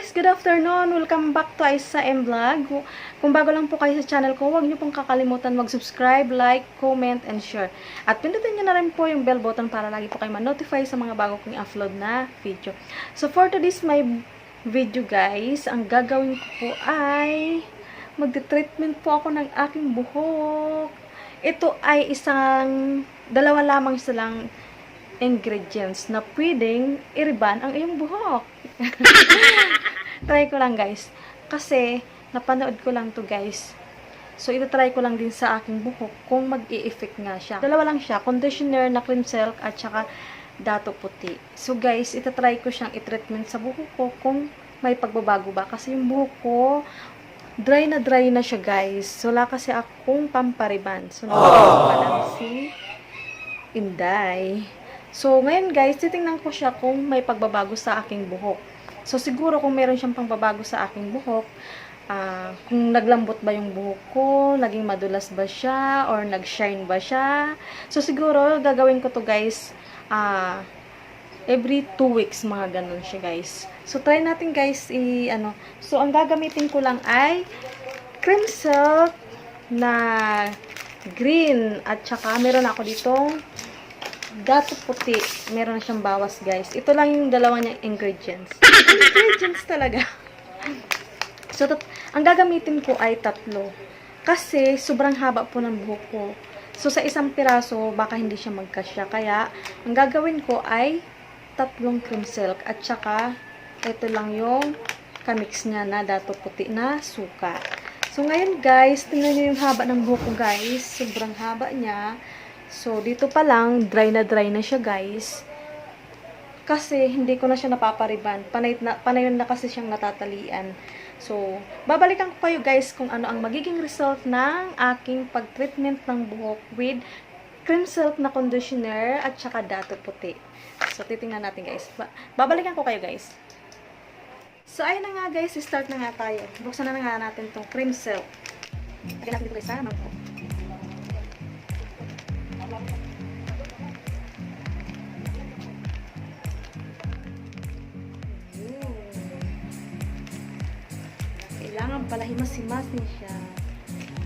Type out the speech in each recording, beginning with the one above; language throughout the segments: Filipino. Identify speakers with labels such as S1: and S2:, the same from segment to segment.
S1: guys! Good afternoon! Welcome back to Aisa M Vlog. Kung bago lang po kayo sa channel ko, huwag niyo pong kakalimutan mag-subscribe, like, comment, and share. At pindutin niyo na rin po yung bell button para lagi po kayo ma-notify sa mga bago kong upload na video. So for today's my video guys, ang gagawin ko po ay magte-treatment po ako ng aking buhok. Ito ay dalawa lamang silang ingredients na pwedeng iriban ang iyong buhok. Try ko lang guys. Kasi, napanood ko lang to guys. So, ito-try ko lang din sa aking buhok kung mag-i-effect nga siya. Dalawa lang siya. Conditioner na cream silk at saka dato puti. So guys, ito-try ko siyang i-treatment sa buhok ko kung may pagbabago ba. Kasi yung buhok ko, dry na siya guys. So, wala kasi akong pampariban. So, nakapagawa lang si Inday. So, ngayon guys, titingnan ko siya kung may pagbabago sa aking buhok. So, siguro kung meron siyang pagbabago sa aking buhok, kung naglambot ba yung buhok ko, naging madulas ba siya, or nag-shine ba siya. So, siguro, gagawin ko to guys, every 2 weeks, mga ganun siya guys. So, try natin guys, So, ang gagamitin ko lang ay cream silk na green, at saka meron ako ditong dato puti. Meron na siyang bawas, guys. Ito lang yung dalawa niyang ingredients. Ingredients talaga. So, ang gagamitin ko ay 3. Kasi, sobrang haba po ng buhok ko. So, sa isang piraso, baka hindi siya magkasya. Kaya, ang gagawin ko ay 3 cream silk. At saka, ito lang yung kamix niya na dato puti na suka. So, ngayon, guys, tingnan niyo yung haba ng buhok ko, guys. Sobrang haba niya. So, dito pa lang, dry na siya, guys. Kasi, hindi ko na siya napapariban. Panay na kasi siyang natatalian. So, babalikan ko kayo, guys, kung ano ang magiging result ng aking pag-treatment ng buhok with cream silk na conditioner at saka dato puti. So, titingnan natin, guys. Babalikan ko kayo, guys. So, ayun na nga, guys. Start na nga tayo. Buksan na nga natin itong cream silk. Lagyan natin dito, guys, sa mangkok. Kailangan pala himas-himasin siya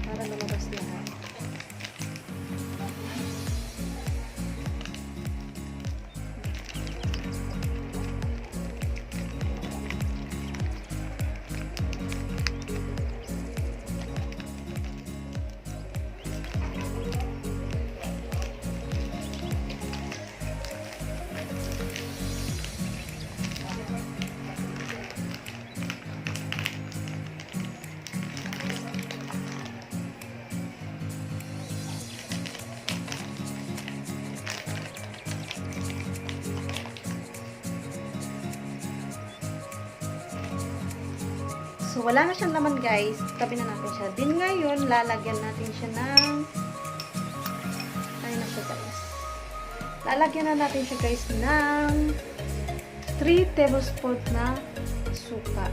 S1: para lumabas lahat. So, wala na siyang laman, guys. Tabi na natin siya. Din ngayon, lalagyan natin siya ng... Ay, na siya, guys. Lalagyan na natin siya, guys, ng 3 tablespoons na suka.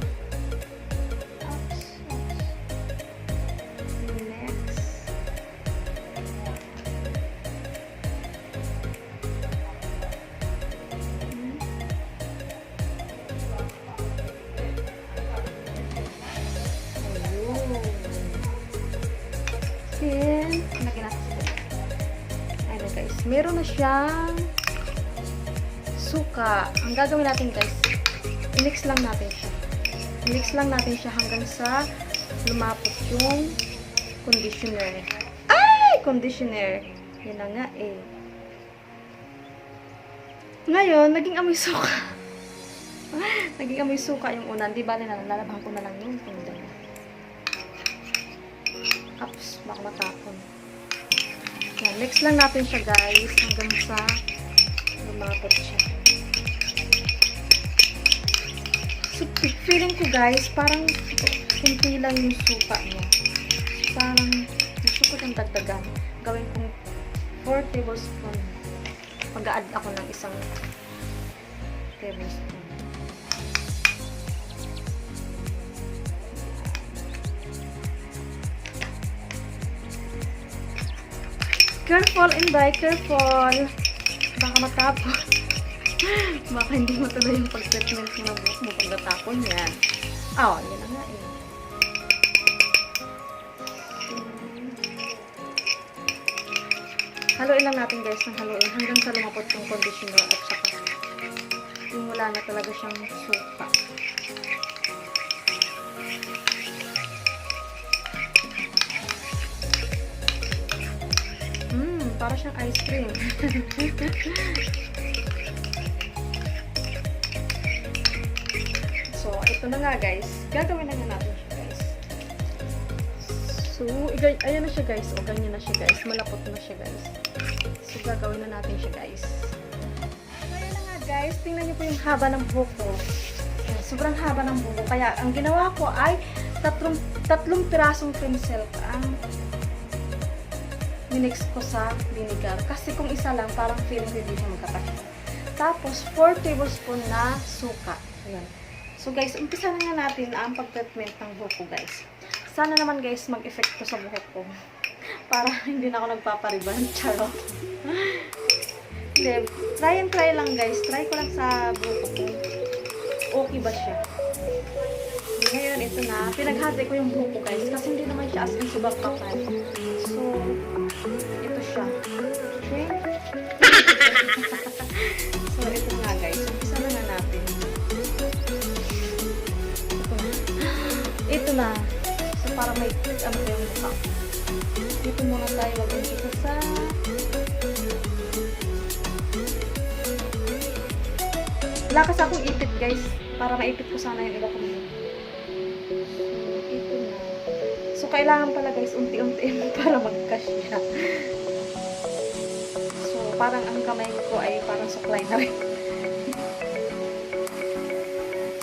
S1: Next. Then, lagyan natin ito. Ayan guys. Meron na siyang suka. Ang gagawin natin guys, i-mix lang natin siya. I-mix lang natin siya hanggang sa lumapot yung conditioner. Ay! Conditioner. Yan na nga eh. Ngayon, naging amoy suka. Naging amoy suka yung una. Di ba lalabahan ko na lang yung punta. Ups, baka matapon. Yan, mix lang natin siya guys hanggang sa lumapot siya. So, feeling ko guys, parang kunti lang yung suka niya. Parang gusto ko siyang dagdagan. Gawin kong 4 tablespoon. Mag-a-add ako ng 1 tablespoon. Careful, Inday. Careful. Baka matapon. Baka hindi mo tuloy yung pag-treatment ng buhok mo pagkatapon yan. Oh, yan na nga eh. Haluin lang natin guys ng haluin hanggang sa lumapot yung conditioner at saka yung wala na talaga siyang suka. Para siyang ice cream. So, ito na nga guys. Gagawin na nga natin siya guys. So, ayan na siya guys. O, ganyan na siya guys. Malapot na siya guys. So, gagawin na natin siya guys. So, ayan na nga guys. Tingnan niyo po yung haba ng buhok ko. Sobrang haba ng buhok. Kaya, ang ginawa ko ay tatlong pirasong cream silk ang minix ko sa vinegar. Kasi kung isa lang, parang feeling ko hindi siya magkakasya. Tapos, 4 tablespoon na suka. Ayan. So guys, umpisa na nga natin ang pag-treatment ng buhok ko guys. Sana naman guys, mag-effect ko sa buhok ko. Para hindi na ako nagpapariban. Charot. Hindi, try and try lang guys. Try ko lang sa buhok ko. Okay ba siya? Ngayon, ito na. Pinaghati ko yung buhok ko guys. Kasi hindi naman siya as in subak kapal. So, ito siya. Okay? So, ito nga guys. Umpisa na nga natin. Ito na. So, para may ano pa yung mukha. Dito muna tayo lagyan dito sa lakas akong ipit guys. Para maipit ko sana yung iba ko muna. So, kailangan pala guys, unti-unti para magkasya. So, parang ang kamay ko ay parang suklay na rin.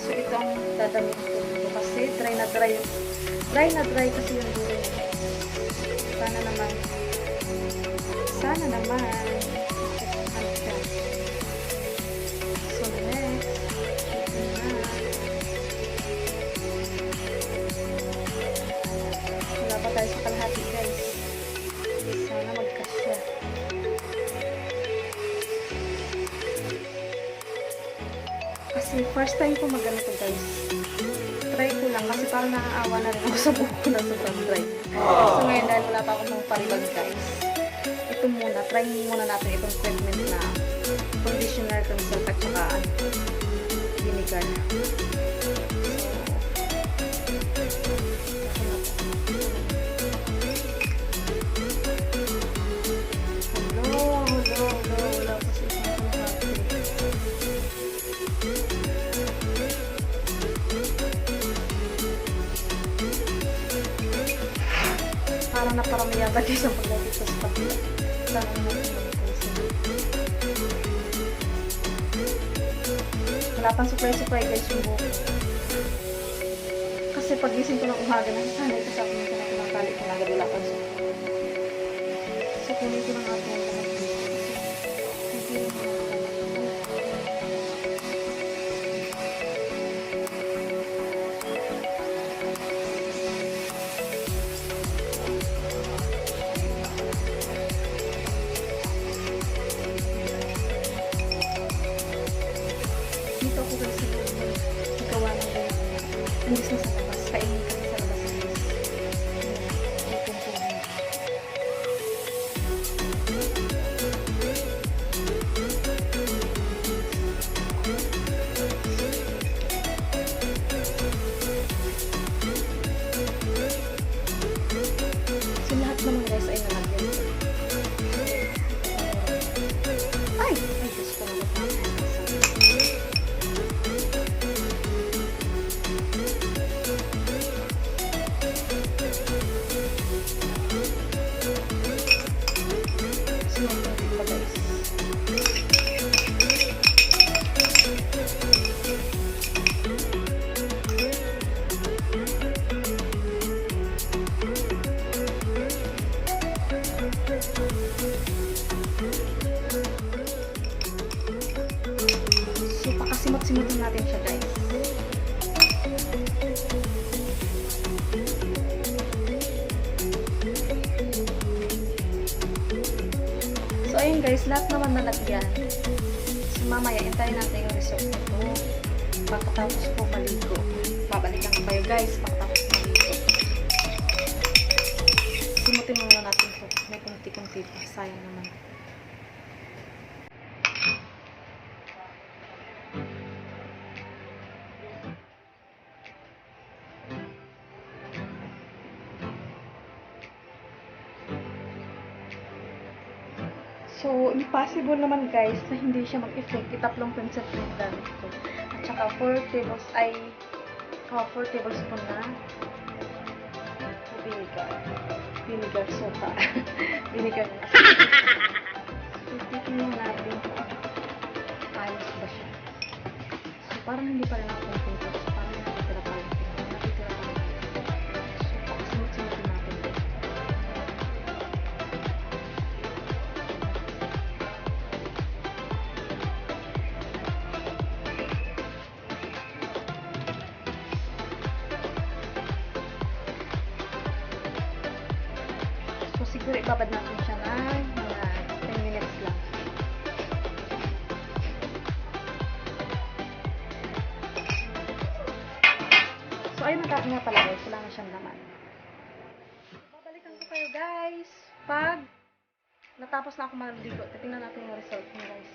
S1: So, ito ang dadamit ko dito kasi dry na dry kasi yung dulo niya. Sana naman so, next pa tayo sa kalahati guys. Sana magkasya. Kasi first time ko magganito guys. Try ko lang kasi parang nakaawa na rin ako sa buhok ko na sobrang dry. So ngayon dahil wala pa akong paribag guys. Ito muna. Try muna natin itong treatment na conditioner itong silk at saka vinegar. Parang naparami yata guys ang paglagay sa kabila. Sana naman wala pang supply guys yung buhok. Kasi pagising ko ng umaga na sanay kasi ako nung pinakakali ko na wala pang supply. So kunin ko na nga ito. Hindi sa labas. Kainin kami sa labas. So lahat naman guys ay nalagyan. Ay! Ay, Diyos ko naman. So, pakasimot-simotin natin siya guys. So, ayun guys, lahat naman nalagyan. So, mamaya intayin natin yung result nito. Pagkatapos po maligo. Babalikan ko kayo guys pagkatapos maligo. Simutin muna natin ito. May kunti-kunti pa. Sayang naman. So, impossible naman guys na hindi siya mag-effect. Itatlong pencil po yung gamit ko. At saka 4 tablespoon na vinegar. Vinegar soda. Vinegar na. So, titingnan natin ayos ba siya. So, parang hindi pa rin ako content. So, parang nakitira pa rin. Nakitira pa rin. So, pakasimot-simot natin. So, siguro ibabad natin siya na mga 10 minutes lang. So, ayun nga pala guys. Wala na siyang laman. Babalikan ko kayo guys. Pag natapos na ako maligo, titingnan natin yung result niya guys.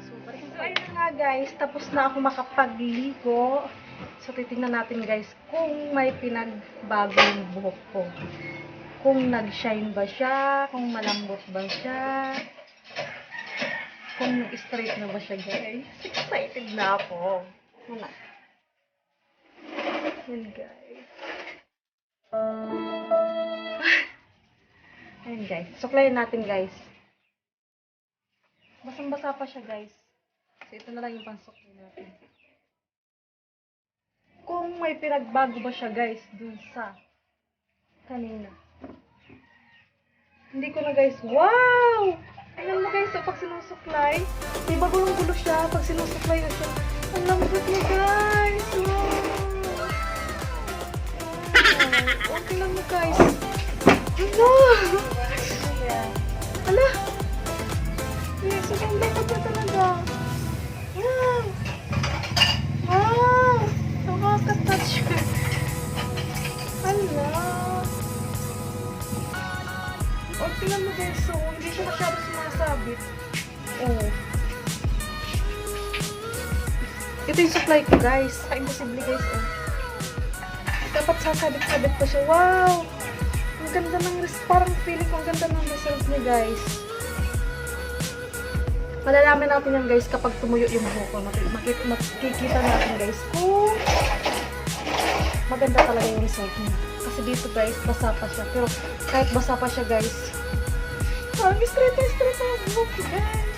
S1: So, balikan ko. So, ayun nga guys. Tapos na ako makapagligo. So, titingnan natin guys kung may pinagbago yung buhok ko. Kung nag-shine ba siya, kung malambot ba siya, kung nag-straight na ba siya, guys. Excited na ako. Muna. Ayan, guys. Ayan, guys. Suklayin natin, guys. Basang-basa pa siya, guys. So, ito na lang yung pansuklay natin. Kung may pinagbago ba siya, guys, dun sa kanina. Hindi ko na guys, wow! Alam mo guys, so pag sinusuklay, di ba gulong-gulo siya pag sinusuklay na siya. Ang lambot niya guys! Wow! Okay lang mo guys. Ano? Ala! Yes, so ang lambot niya talaga. Wow! Wow! Nakaka-touch. Ala! O, tingnan mo guys, so, hindi siya masyado sumasabit. Oh. Ito yung supply ko guys. Imposible guys, oh. Dapat sasabit-sabit pa siya. Wow! Ang ganda ng parang feeling ko ang ganda ng result niya guys. Malalaman natin yan guys kapag tumuyo yung buhok ko. Makikita natin guys kung maganda talaga yung result niya. Kasi dito guys, basa pa siya. Pero kahit basa pa siya guys, parang straight ang buhok ko guys.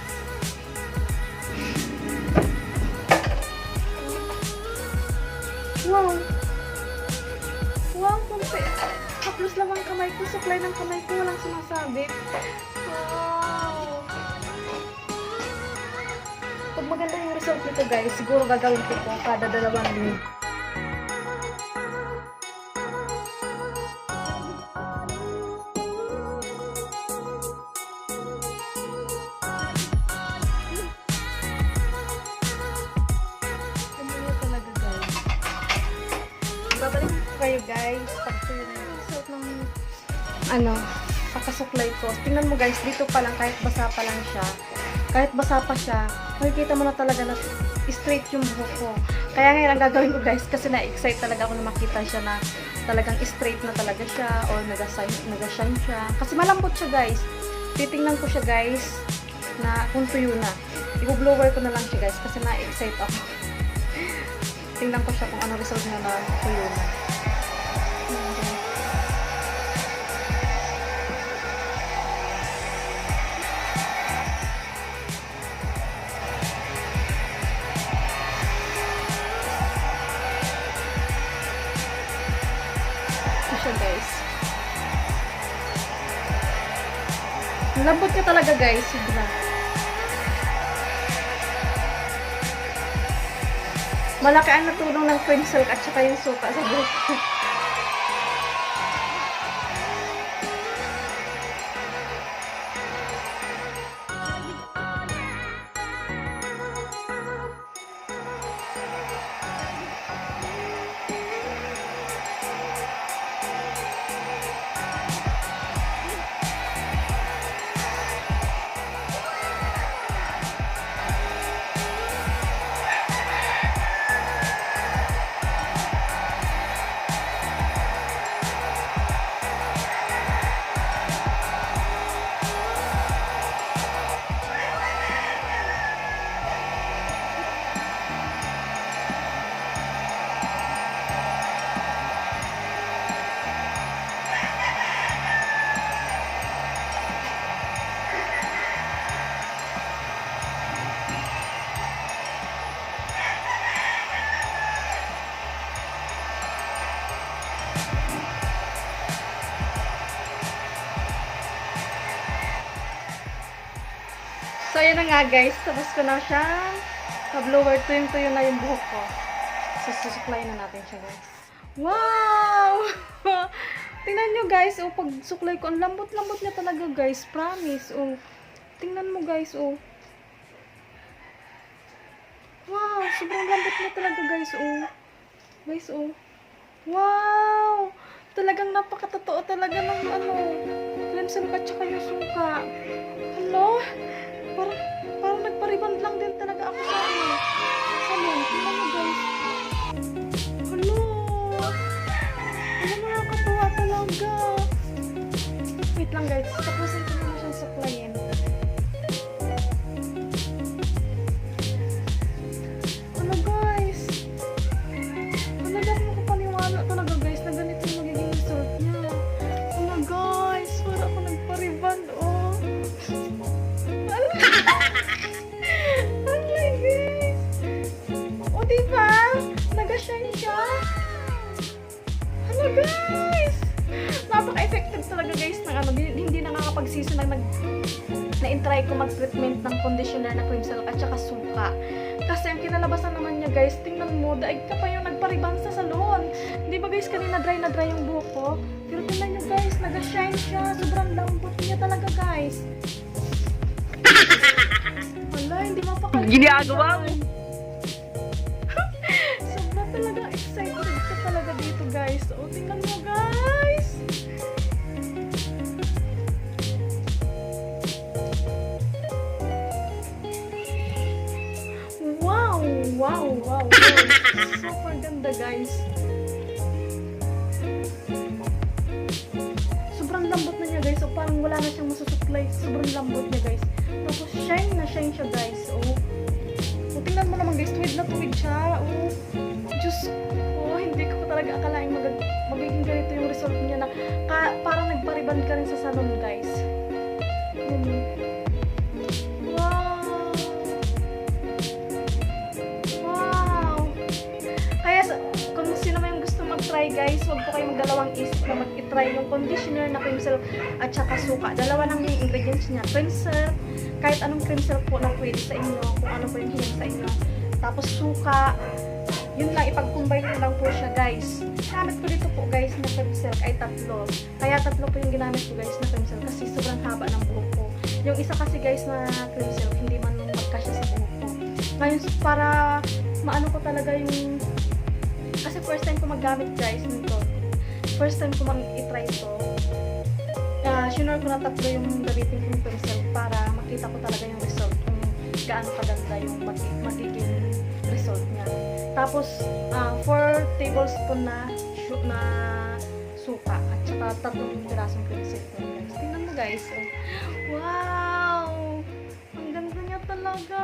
S1: Wow! Wow! Haplos lang ang kamay ko. Supply ng kamay ko. Walang sumasabit. Wow! Pag maganda yung result nito guys, siguro gagawin ko po kada 2 linggo. Babalik ko kayo guys pag ito yung result ng pagkasuklay ko. Tingnan mo guys, dito pa lang kahit basa pa lang siya, kahit basa pa siya, makikita mo na talaga na straight yung buhok ko. Kaya ngayon ang gagawin ko guys, kasi na-excite talaga ako na makita siya na talagang straight na talaga siya or nag-shine siya. Kasi malambot siya guys. Titingnan ko siya guys na kung tuyo na. I-blower ko na lang siya guys kasi na-excite ako. Tingnan ko siya kung ano result na tuyo na. Guys. Lambot niya talaga guys. Sobra. Malaki ang natulong ng pencil at saka yung suka sa buhok. So, ayan na nga guys. Tapos ko na siyang pa-blower. Tuyo na yung buhok ko. So, susuklayin na natin siya guys. Wow! Tingnan nyo guys. Oh, pag suklay ko, ang lambot-lambot niya talaga guys. Promise. Oh, tingnan mo guys. Oh. Wow! Sobrang lambot niya talaga guys. Oh. Guys, oh. Wow! Talagang napakatotoo talaga ng cleanser at saka yung suka. Hello? Parang nagpariband lang din talaga ako sa salon. Tingnan mo guys. Hello? Ano nakakatuwa talaga. Wait lang guys. Tapusin ko naman siyang suklayin. Ano guys? Talaga mo ko paniwala talaga guys na ganito yung magiging result niya. Ano guys? Para ako nagpariband oh. Alay guys. O diba? Nag-shine siya. Ano guys? Napaka-effective talaga guys ng hindi nakakapag-season na-try ko mag-treatment ng conditioner na cream silk at saka suka. Kasi ang kinalabasan naman niya guys, tingnan mo, daig ka pa yung nagpariban sa salon. Di ba guys, kanina dry na dry yung buhok ko? Pero tingnan nyo guys, nag-shine siya. Sobrang lambot niya talaga guys. Wala, hindi mapakalimutan.
S2: Ginagawa mo.
S1: Sobra talaga excited ka talaga dito guys. O, tingnan mo guys. Wow. Super ganda guys. Sobrang lambot na niya guys. So parang wala na siyang masusuklay. Sobrang lambot niya guys. Tapos shine na shine siya guys. Oh, tingnan mo naman guys. Tuwid na tuwid siya. Oh, Diyos ko. Hindi ko talaga akalain magiging ganito yung result niya na parang nagpariban ka rin sa salon guys. Try guys, huwag po kayo magdalawang isip na mag-try yung conditioner na cream silk at saka suka. Dalawa lang yung ingredients niya. Cream silk, kahit anong cream silk po na pwede sa inyo, kung ano po yung hiling sa inyo. Tapos suka, yun lang, ipag-combine nyo lang po siya guys. Gamit ko dito po guys na cream silk ay tatlo. Kaya tatlo po yung ginamit ko guys na cream silk kasi sobrang haba ng buhok ko. Yung isa kasi guys na cream silk, hindi man magkasya sa buhok ko. Ngayon, para maano ko talaga yung kasi first time ko maggamit guys nito. First time ko i-try ito. Sure ko na tatlo yung gamitin kong pencil para makita ko talaga yung result. Kung gaano kaganda yung magiging result niya. Tapos, 4 tablespoon na suka at saka 3 pirasong pencil ko guys. Tingnan mo guys. Wow! Ang ganda niya talaga.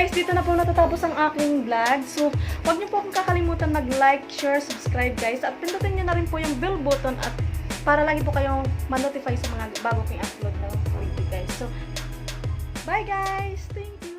S1: guys, dito na po natatapos ang aking vlog. So, huwag niyo po akong kakalimutan mag-like, share, subscribe guys. At pindutin niyo na rin po yung bell button at para lagi po kayong ma-notify sa mga bago kong upload na video guys. So, bye guys! Thank you!